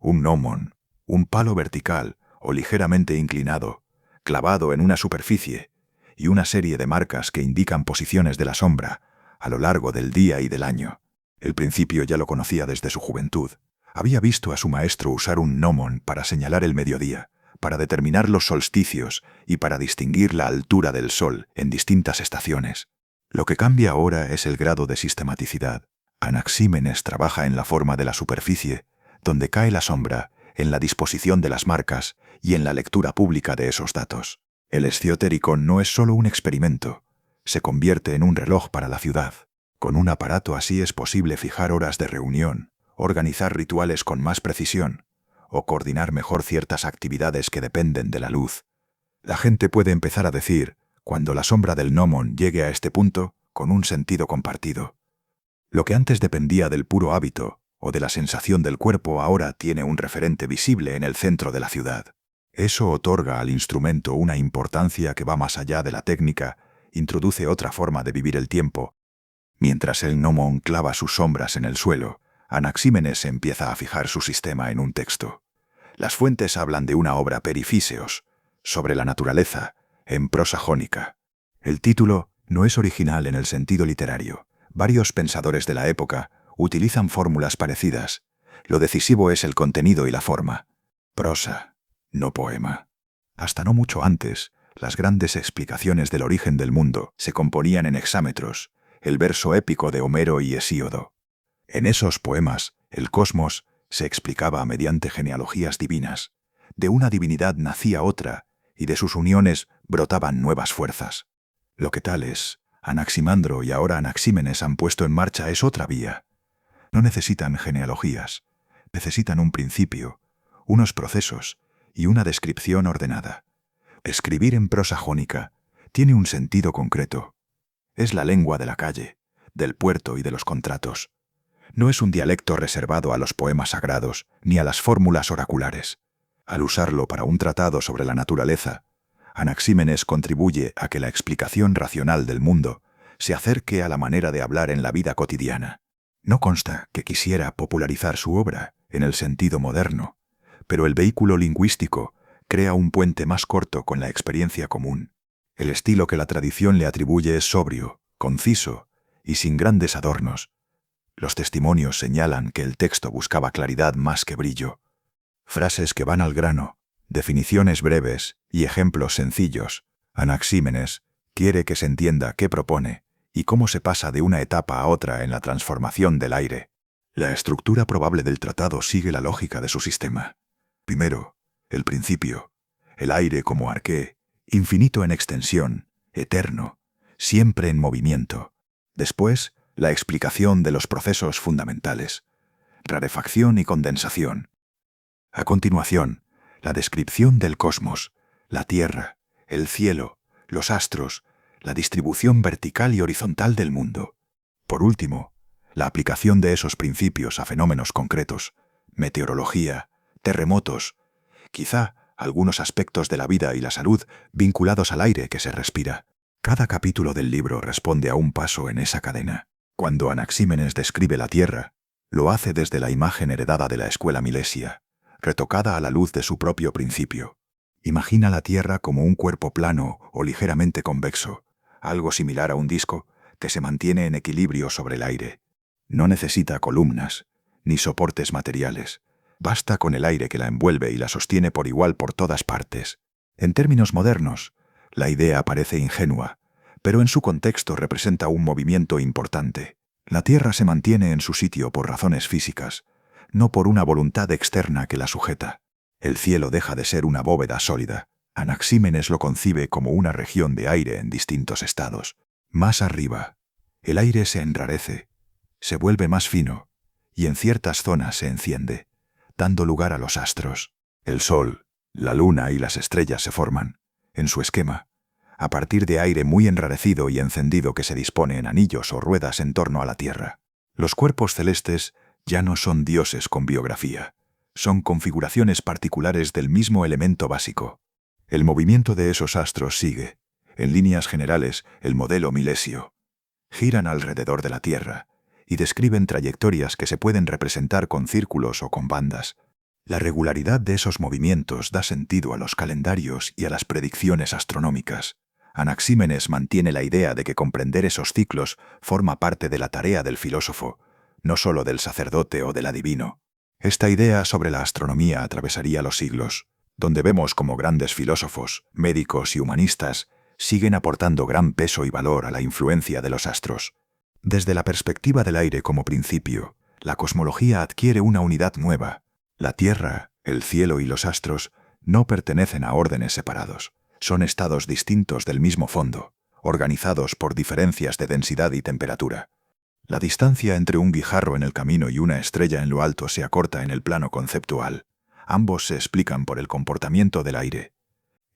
Un gnomon, un palo vertical o ligeramente inclinado, clavado en una superficie, y una serie de marcas que indican posiciones de la sombra a lo largo del día y del año. El principio ya lo conocía desde su juventud. Había visto a su maestro usar un gnomon para señalar el mediodía, para determinar los solsticios y para distinguir la altura del sol en distintas estaciones. Lo que cambia ahora es el grado de sistematicidad. Anaxímenes trabaja en la forma de la superficie, donde cae la sombra, en la disposición de las marcas y en la lectura pública de esos datos. El esciotérico no es solo un experimento, se convierte en un reloj para la ciudad. Con un aparato así es posible fijar horas de reunión, organizar rituales con más precisión, o coordinar mejor ciertas actividades que dependen de la luz. La gente puede empezar a decir, cuando la sombra del gnomon llegue a este punto, con un sentido compartido. Lo que antes dependía del puro hábito o de la sensación del cuerpo ahora tiene un referente visible en el centro de la ciudad. Eso otorga al instrumento una importancia que va más allá de la técnica, introduce otra forma de vivir el tiempo. Mientras el gnomon clava sus sombras en el suelo, Anaxímenes empieza a fijar su sistema en un texto. Las fuentes hablan de una obra perifíseos, sobre la naturaleza, en prosa jónica. El título no es original en el sentido literario. Varios pensadores de la época utilizan fórmulas parecidas. Lo decisivo es el contenido y la forma. Prosa, no poema. Hasta no mucho antes, las grandes explicaciones del origen del mundo se componían en hexámetros, el verso épico de Homero y Hesíodo. En esos poemas, el cosmos se explicaba mediante genealogías divinas. De una divinidad nacía otra, y de sus uniones brotaban nuevas fuerzas. Lo que Tales, Anaximandro y ahora Anaxímenes han puesto en marcha es otra vía. No necesitan genealogías, necesitan un principio, unos procesos y una descripción ordenada. Escribir en prosa jónica tiene un sentido concreto. Es la lengua de la calle, del puerto y de los contratos. No es un dialecto reservado a los poemas sagrados ni a las fórmulas oraculares. Al usarlo para un tratado sobre la naturaleza, Anaxímenes contribuye a que la explicación racional del mundo se acerque a la manera de hablar en la vida cotidiana. No consta que quisiera popularizar su obra en el sentido moderno, pero el vehículo lingüístico crea un puente más corto con la experiencia común. El estilo que la tradición le atribuye es sobrio, conciso y sin grandes adornos. Los testimonios señalan que el texto buscaba claridad más que brillo. Frases que van al grano, definiciones breves y ejemplos sencillos. Anaxímenes quiere que se entienda qué propone y cómo se pasa de una etapa a otra en la transformación del aire. La estructura probable del tratado sigue la lógica de su sistema. Primero, el principio, el aire como arqué, infinito en extensión, eterno, siempre en movimiento. Después, la explicación de los procesos fundamentales, rarefacción y condensación. A continuación, la descripción del cosmos, la Tierra, el cielo, los astros, la distribución vertical y horizontal del mundo. Por último, la aplicación de esos principios a fenómenos concretos, meteorología, terremotos, quizá algunos aspectos de la vida y la salud vinculados al aire que se respira. Cada capítulo del libro responde a un paso en esa cadena. Cuando Anaxímenes describe la Tierra, lo hace desde la imagen heredada de la escuela milesia, retocada a la luz de su propio principio. Imagina la Tierra como un cuerpo plano o ligeramente convexo, algo similar a un disco que se mantiene en equilibrio sobre el aire. No necesita columnas, ni soportes materiales. Basta con el aire que la envuelve y la sostiene por igual por todas partes. En términos modernos, la idea parece ingenua, pero en su contexto representa un movimiento importante. La Tierra se mantiene en su sitio por razones físicas, no por una voluntad externa que la sujeta. El cielo deja de ser una bóveda sólida. Anaxímenes lo concibe como una región de aire en distintos estados. Más arriba, el aire se enrarece, se vuelve más fino, y en ciertas zonas se enciende, dando lugar a los astros. El Sol, la Luna y las estrellas se forman, en su esquema, a partir de aire muy enrarecido y encendido que se dispone en anillos o ruedas en torno a la Tierra. Los cuerpos celestes ya no son dioses con biografía, son configuraciones particulares del mismo elemento básico. El movimiento de esos astros sigue, en líneas generales, el modelo milesio. Giran alrededor de la Tierra y describen trayectorias que se pueden representar con círculos o con bandas. La regularidad de esos movimientos da sentido a los calendarios y a las predicciones astronómicas. Anaxímenes mantiene la idea de que comprender esos ciclos forma parte de la tarea del filósofo, no solo del sacerdote o del adivino. Esta idea sobre la astronomía atravesaría los siglos, donde vemos como grandes filósofos, médicos y humanistas siguen aportando gran peso y valor a la influencia de los astros. Desde la perspectiva del aire como principio, la cosmología adquiere una unidad nueva. La Tierra, el cielo y los astros no pertenecen a órdenes separados, son estados distintos del mismo fondo, organizados por diferencias de densidad y temperatura. La distancia entre un guijarro en el camino y una estrella en lo alto se acorta en el plano conceptual. Ambos se explican por el comportamiento del aire.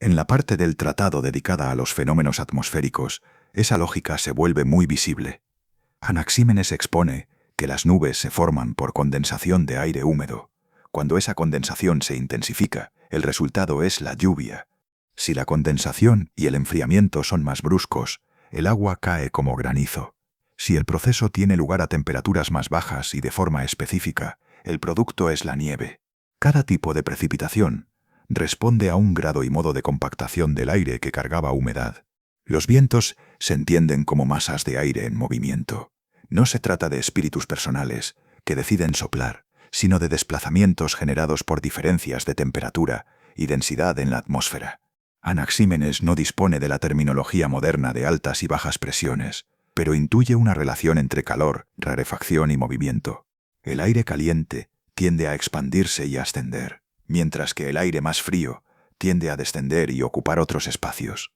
En la parte del tratado dedicada a los fenómenos atmosféricos, esa lógica se vuelve muy visible. Anaxímenes expone que las nubes se forman por condensación de aire húmedo. Cuando esa condensación se intensifica, el resultado es la lluvia. Si la condensación y el enfriamiento son más bruscos, el agua cae como granizo. Si el proceso tiene lugar a temperaturas más bajas y de forma específica, el producto es la nieve. Cada tipo de precipitación responde a un grado y modo de compactación del aire que cargaba humedad. Los vientos se entienden como masas de aire en movimiento. No se trata de espíritus personales que deciden soplar, sino de desplazamientos generados por diferencias de temperatura y densidad en la atmósfera. Anaxímenes no dispone de la terminología moderna de altas y bajas presiones, pero intuye una relación entre calor, rarefacción y movimiento. El aire caliente tiende a expandirse y a ascender, mientras que el aire más frío tiende a descender y ocupar otros espacios.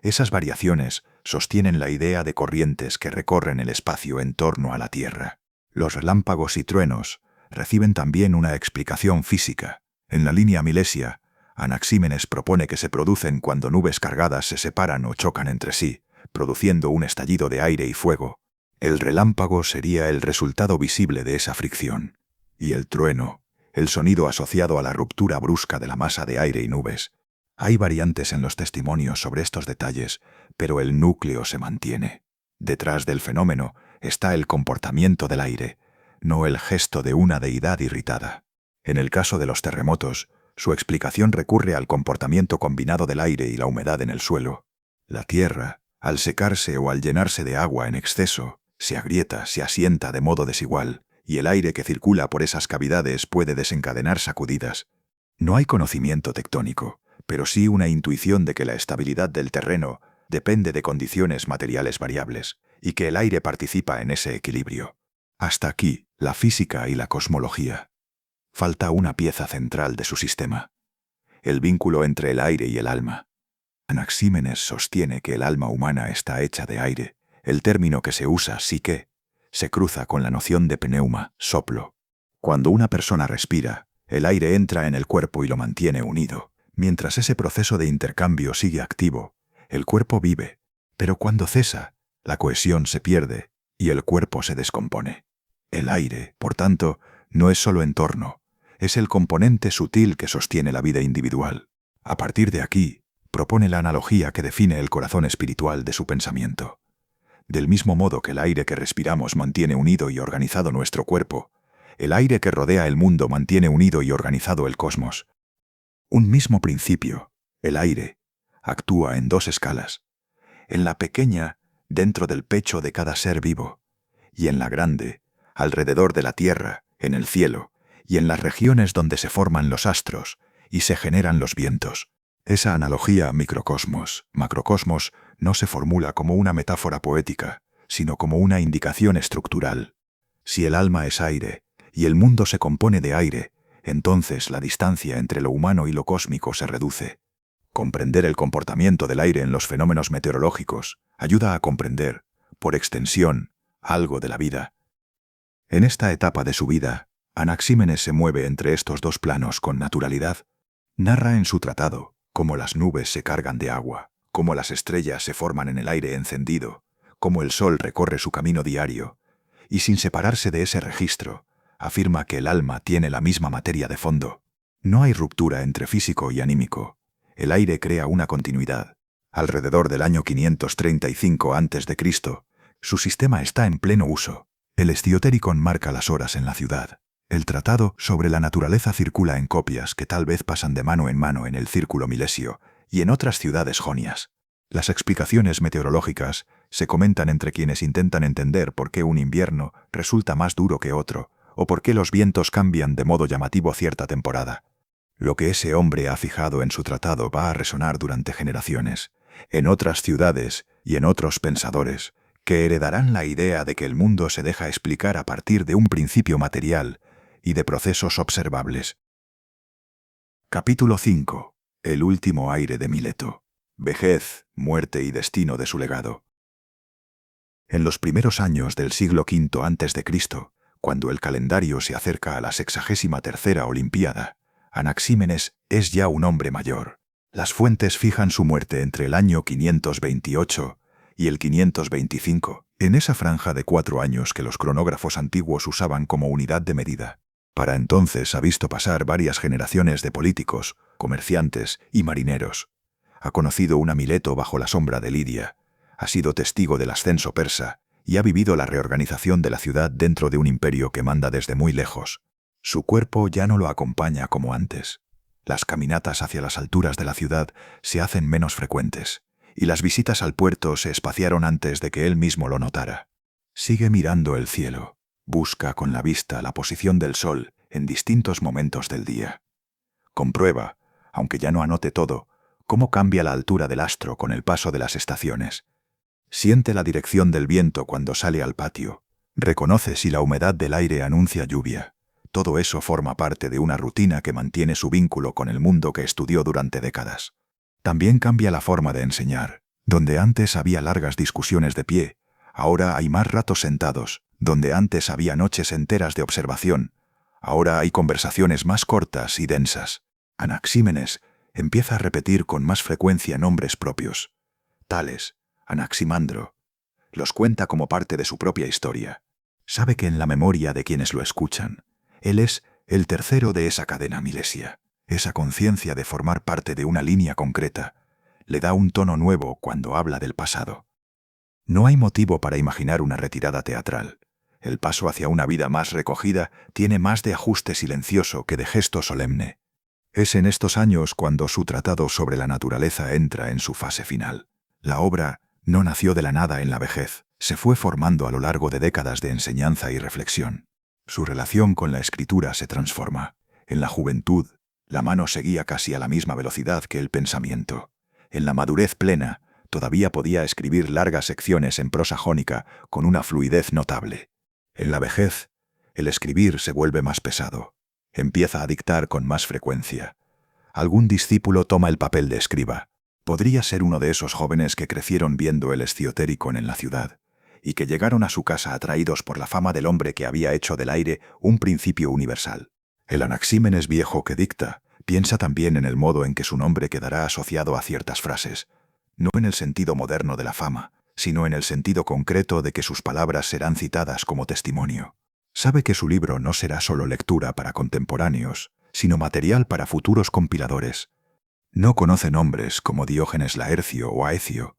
Esas variaciones sostienen la idea de corrientes que recorren el espacio en torno a la Tierra. Los relámpagos y truenos reciben también una explicación física. En la línea Milesia, Anaxímenes propone que se producen cuando nubes cargadas se separan o chocan entre sí, produciendo un estallido de aire y fuego. El relámpago sería el resultado visible de esa fricción, y el trueno, el sonido asociado a la ruptura brusca de la masa de aire y nubes. Hay variantes en los testimonios sobre estos detalles, pero el núcleo se mantiene. Detrás del fenómeno está el comportamiento del aire, no el gesto de una deidad irritada. En el caso de los terremotos, su explicación recurre al comportamiento combinado del aire y la humedad en el suelo. La tierra, al secarse o al llenarse de agua en exceso, se agrieta, se asienta de modo desigual, y el aire que circula por esas cavidades puede desencadenar sacudidas. No hay conocimiento tectónico, pero sí una intuición de que la estabilidad del terreno depende de condiciones materiales variables, y que el aire participa en ese equilibrio. Hasta aquí, la física y la cosmología. Falta una pieza central de su sistema: el vínculo entre el aire y el alma. Anaxímenes sostiene que el alma humana está hecha de aire. El término que se usa, psique, se cruza con la noción de pneuma, soplo. Cuando una persona respira, el aire entra en el cuerpo y lo mantiene unido. Mientras ese proceso de intercambio sigue activo, el cuerpo vive, pero cuando cesa, la cohesión se pierde y el cuerpo se descompone. El aire, por tanto, no es solo entorno, es el componente sutil que sostiene la vida individual. A partir de aquí, propone la analogía que define el corazón espiritual de su pensamiento. Del mismo modo que el aire que respiramos mantiene unido y organizado nuestro cuerpo, el aire que rodea el mundo mantiene unido y organizado el cosmos. Un mismo principio, el aire, actúa en dos escalas: en la pequeña, dentro del pecho de cada ser vivo, y en la grande, alrededor de la Tierra, en el cielo, y en las regiones donde se forman los astros y se generan los vientos. Esa analogía microcosmos-macrocosmos no se formula como una metáfora poética, sino como una indicación estructural. Si el alma es aire, y el mundo se compone de aire, entonces la distancia entre lo humano y lo cósmico se reduce. Comprender el comportamiento del aire en los fenómenos meteorológicos ayuda a comprender, por extensión, algo de la vida. En esta etapa de su vida, Anaxímenes se mueve entre estos dos planos con naturalidad. Narra en su tratado cómo las nubes se cargan de agua, cómo las estrellas se forman en el aire encendido, cómo el sol recorre su camino diario, y sin separarse de ese registro, afirma que el alma tiene la misma materia de fondo. No hay ruptura entre físico y anímico. El aire crea una continuidad. Alrededor del año 535 a.C., su sistema está en pleno uso. El Estiotericon marca las horas en la ciudad. El tratado sobre la naturaleza circula en copias que tal vez pasan de mano en el círculo milesio y en otras ciudades jonias. Las explicaciones meteorológicas Se comentan entre quienes intentan entender por qué un invierno resulta más duro que otro, o por qué los vientos cambian de modo llamativo cierta temporada. Lo que ese hombre ha fijado en su tratado va a resonar durante generaciones, en otras ciudades y en otros pensadores, que heredarán la idea de que el mundo se deja explicar a partir de un principio material y de procesos observables. Capítulo 5. El último aire de Mileto. Vejez, muerte y destino de su legado. En los primeros años del siglo V a.C., cuando el calendario se acerca a la 63ª Olimpiada, Anaxímenes es ya un hombre mayor. Las fuentes fijan su muerte entre el año 528 y el 525, en esa franja de 4 años que los cronógrafos antiguos usaban como unidad de medida. Para entonces ha visto pasar varias generaciones de políticos, comerciantes y marineros. Ha conocido una Mileto bajo la sombra de Lidia, ha sido testigo del ascenso persa y ha vivido la reorganización de la ciudad dentro de un imperio que manda desde muy lejos. Su cuerpo ya no lo acompaña como antes. Las caminatas hacia las alturas de la ciudad se hacen menos frecuentes, y las visitas al puerto se espaciaron antes de que él mismo lo notara. Sigue mirando el cielo, busca con la vista la posición del sol en distintos momentos del día. Comprueba, aunque ya no anote todo, cómo cambia la altura del astro con el paso de las estaciones. Siente la dirección del viento cuando sale al patio. Reconoce si la humedad del aire anuncia lluvia. Todo eso forma parte de una rutina que mantiene su vínculo con el mundo que estudió durante décadas. También cambia la forma de enseñar. Donde antes había largas discusiones de pie, ahora hay más ratos sentados. Donde antes había noches enteras de observación, ahora hay conversaciones más cortas y densas. Anaxímenes empieza a repetir con más frecuencia nombres propios. Tales, Anaximandro. Los cuenta como parte de su propia historia. Sabe que en la memoria de quienes lo escuchan, él es el tercero de esa cadena milesia. Esa conciencia de formar parte de una línea concreta le da un tono nuevo cuando habla del pasado. No hay motivo para imaginar una retirada teatral. El paso hacia una vida más recogida tiene más de ajuste silencioso que de gesto solemne. Es en estos años cuando su tratado sobre la naturaleza entra en su fase final. La obra no nació de la nada en la vejez, se fue formando a lo largo de décadas de enseñanza y reflexión. Su relación con la escritura se transforma. En la juventud, la mano seguía casi a la misma velocidad que el pensamiento. En la madurez plena, todavía podía escribir largas secciones en prosa jónica con una fluidez notable. En la vejez, el escribir se vuelve más pesado. Empieza a dictar con más frecuencia. Algún discípulo toma el papel de escriba. Podría ser uno de esos jóvenes que crecieron viendo el Esciotéricon en la ciudad y que llegaron a su casa atraídos por la fama del hombre que había hecho del aire un principio universal. El Anaxímenes viejo que dicta piensa también en el modo en que su nombre quedará asociado a ciertas frases, no en el sentido moderno de la fama, sino en el sentido concreto de que sus palabras serán citadas como testimonio. Sabe que su libro no será solo lectura para contemporáneos, sino material para futuros compiladores. No conoce nombres como Diógenes Laercio o Aecio,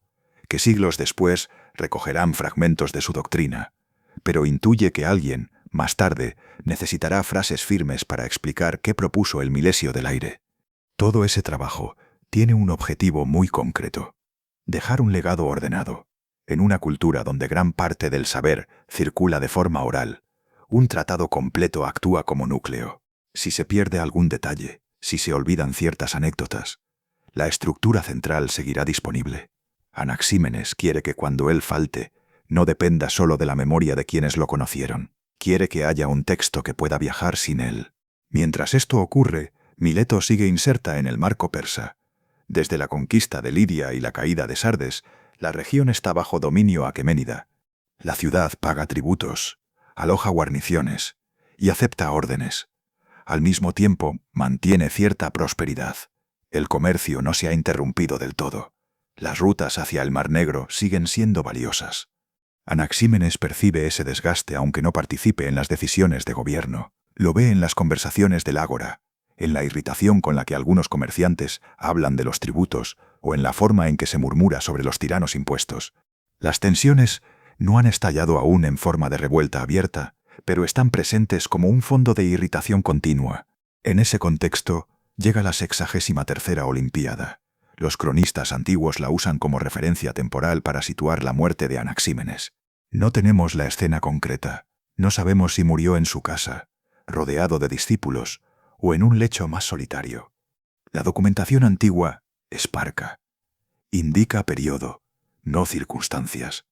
que siglos después recogerán fragmentos de su doctrina, pero intuye que alguien, más tarde, necesitará frases firmes para explicar qué propuso el milesio del aire. Todo ese trabajo tiene un objetivo muy concreto: dejar un legado ordenado. En una cultura donde gran parte del saber circula de forma oral, un tratado completo actúa como núcleo. Si se pierde algún detalle, si se olvidan ciertas anécdotas, la estructura central seguirá disponible. Anaxímenes quiere que cuando él falte, no dependa solo de la memoria de quienes lo conocieron. Quiere que haya un texto que pueda viajar sin él. Mientras esto ocurre, Mileto sigue inserta en el marco persa. Desde la conquista de Lidia y la caída de Sardes, la región está bajo dominio aqueménida. La ciudad paga tributos, aloja guarniciones y acepta órdenes. Al mismo tiempo, mantiene cierta prosperidad. El comercio no se ha interrumpido del todo. Las rutas hacia el Mar Negro siguen siendo valiosas. Anaxímenes percibe ese desgaste aunque no participe en las decisiones de gobierno. Lo ve en las conversaciones del ágora, en la irritación con la que algunos comerciantes hablan de los tributos o en la forma en que se murmura sobre los tiranos impuestos. Las tensiones no han estallado aún en forma de revuelta abierta, pero están presentes como un fondo de irritación continua. En ese contexto, llega la 63ª Olimpiada. Los cronistas antiguos la usan como referencia temporal para situar la muerte de Anaxímenes. No tenemos la escena concreta. No sabemos si murió en su casa, rodeado de discípulos, o en un lecho más solitario. La documentación antigua es parca. Indica periodo, no circunstancias.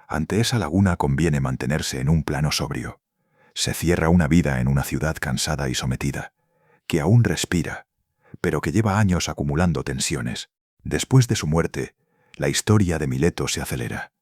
Ante esa laguna conviene mantenerse en un plano sobrio. Se cierra una vida en una ciudad cansada y sometida, que aún respira, pero que lleva años acumulando tensiones. Después de su muerte, la historia de Mileto se acelera.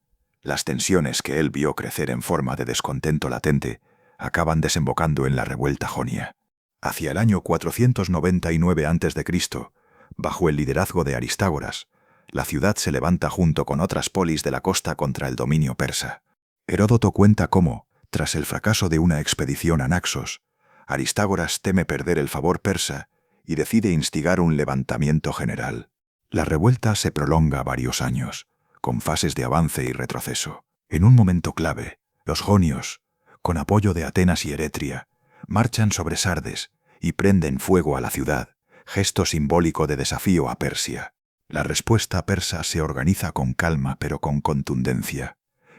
Las tensiones que él vio crecer en forma de descontento latente acaban desembocando en la revuelta jonia. Hacia el año 499 a.C., bajo el liderazgo de Aristágoras, la ciudad se levanta junto con otras polis de la costa contra el dominio persa. Heródoto cuenta cómo, tras el fracaso de una expedición a Naxos, Aristágoras teme perder el favor persa y decide instigar un levantamiento general. La revuelta se prolonga varios años, con fases de avance y retroceso. En un momento clave, los jonios, con apoyo de Atenas y Eretria, marchan sobre Sardes y prenden fuego a la ciudad, gesto simbólico de desafío a Persia. La respuesta persa se organiza con calma pero con contundencia.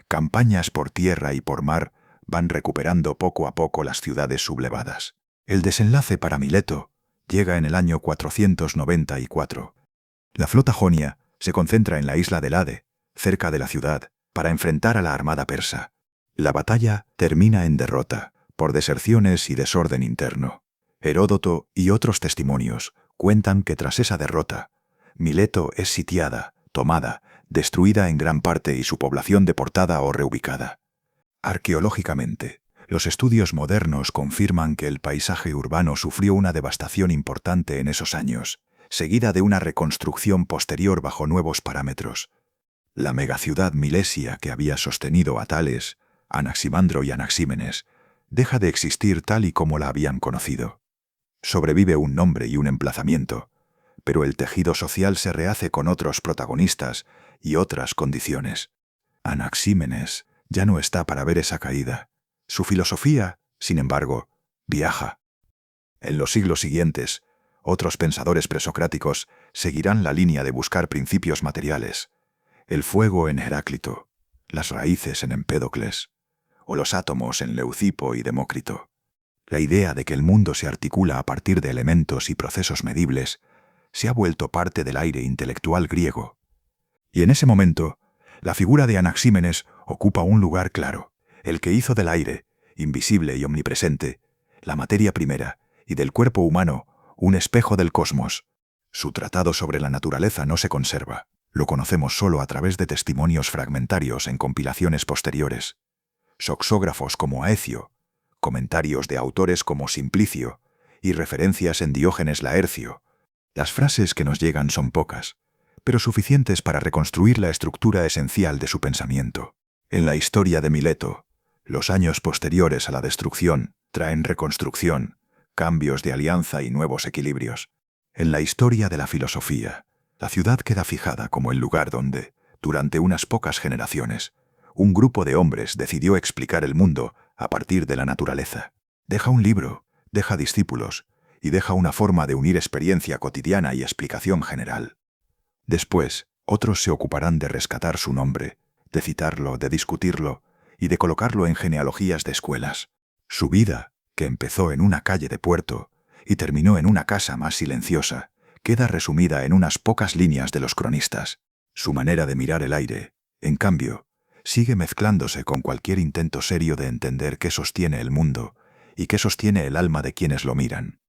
Campañas por tierra y por mar van recuperando poco a poco las ciudades sublevadas. El desenlace para Mileto llega en el año 494. La flota jonia se concentra en la isla de Lade, cerca de la ciudad, para enfrentar a la armada persa. La batalla termina en derrota, por deserciones y desorden interno. Heródoto y otros testimonios cuentan que tras esa derrota, Mileto es sitiada, tomada, destruida en gran parte y su población deportada o reubicada. Arqueológicamente, los estudios modernos confirman que el paisaje urbano sufrió una devastación importante en esos años, seguida de una reconstrucción posterior bajo nuevos parámetros. La megaciudad milesia que había sostenido a Tales, Anaximandro y Anaxímenes deja de existir tal y como la habían conocido. Sobrevive un nombre y un emplazamiento, pero el tejido social se rehace con otros protagonistas y otras condiciones. Anaxímenes ya no está para ver esa caída. Su filosofía, sin embargo, viaja. En los siglos siguientes, otros pensadores presocráticos seguirán la línea de buscar principios materiales. El fuego en Heráclito, las raíces en Empédocles, o los átomos en Leucipo y Demócrito. La idea de que el mundo se articula a partir de elementos y procesos medibles se ha vuelto parte del aire intelectual griego. Y en ese momento, la figura de Anaxímenes ocupa un lugar claro, el que hizo del aire, invisible y omnipresente, la materia primera, y del cuerpo humano, un espejo del cosmos. Su tratado sobre la naturaleza no se conserva. Lo conocemos solo a través de testimonios fragmentarios en compilaciones posteriores. Soxógrafos como Aecio, comentarios de autores como Simplicio y referencias en Diógenes Laercio. Las frases que nos llegan son pocas, pero suficientes para reconstruir la estructura esencial de su pensamiento. En la historia de Mileto, los años posteriores a la destrucción traen reconstrucción, cambios de alianza y nuevos equilibrios. En la historia de la filosofía, la ciudad queda fijada como el lugar donde, durante unas pocas generaciones, un grupo de hombres decidió explicar el mundo a partir de la naturaleza. Deja un libro, deja discípulos y deja una forma de unir experiencia cotidiana y explicación general. Después, otros se ocuparán de rescatar su nombre, de citarlo, de discutirlo y de colocarlo en genealogías de escuelas. Su vida, que empezó en una calle de puerto y terminó en una casa más silenciosa, queda resumida en unas pocas líneas de los cronistas. Su manera de mirar el aire, en cambio, sigue mezclándose con cualquier intento serio de entender qué sostiene el mundo y qué sostiene el alma de quienes lo miran.